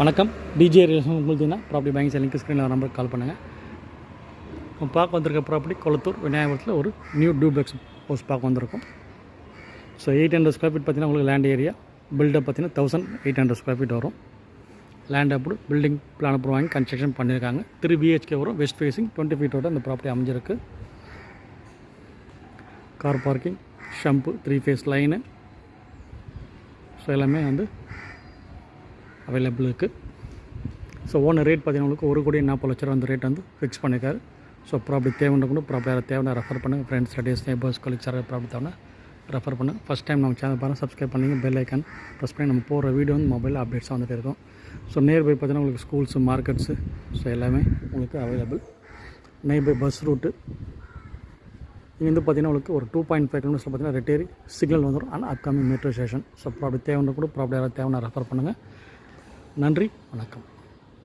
வணக்கம். டிஜே ரியல்ஸ் உங்களுக்கு property bank link ஸ்க்ரீனில் நம்பருக்கு கால் பண்ணுங்கள். பார்க்க வந்திருக்க ப்ராப்பர்ட்டி கொளத்தூர் விநாயகபுரத்தில் ஒரு நியூ டூப்ளெக்ஸ் ஹவுஸ் பார்க்க வந்திருக்கும். ஸோ 800 ஸ்கொயர் ஃபீட் பார்த்தீங்கன்னா உங்களுக்கு லேண்ட் ஏரியா பில்டப் பார்த்தீங்கன்னா 1800 ஸ்கொயர் ஃபீட் வரும். Land approve building plan approve வாங்கி கன்ஸ்ட்ரக்ஷன் பண்ணியிருக்காங்க. 3 BHK வரும். வெஸ்ட் ஃபேஸிங் 20 ஃபீட்டோட அந்த ப்ராப்பர்ட்டி அமைஞ்சிருக்கு. Car parking, sump, 3 phase line, so எல்லாமே வந்து அவைலபிள் இருக்குது. ஸோ ஓனர் ரேட் பார்த்தீங்கன்னா உங்களுக்கு 1,40,00,000 அந்த ரேட் வந்து ஃபிக்ஸ் பண்ணியிருக்காரு. ஸோ ப்ராப்பர்ட்டி தேவைன்னு ப்ராப்பர்ட்டி தேவையான ரெஃபர் பண்ணுங்கள். Friends, relatives, neighbours, colleagues property தேவைன்னா ரெஃபர் பண்ணுங்கள். ஃபஸ்ட் டைம் நம்ம சேனல் பாருங்கள், சப்ஸ்கிரைப் பண்ணிங்க, பெல் ஐக்கான் ப்ரெஸ் பண்ணி நம்ம போகிற வீடியோ வந்து மொபைலில் அப்டேட்ஸாக வந்துட்டு இருக்கும். ஸோ நியர்பை பார்த்தீங்கன்னா உங்களுக்கு ஸ்கூல்ஸு, மார்க்கெட்ஸு, ஸோ எல்லாமே உங்களுக்கு அவைலபிள். நியர்பை பஸ் ரூட்டு இங்கேருந்து பார்த்தீங்கன்னா உங்களுக்கு ஒரு 2.5 கிலோமீட்டர்ஸில் பார்த்தீங்கன்னா ரெட்டேரி சிக்னல் வந்துடும். And upcoming metro station. So property தேவைன்னு ப்ராப்பர்ட்டி யாராவது தேவைன்னா ரெஃபர் பண்ணுங்கள். நன்றி, வணக்கம்.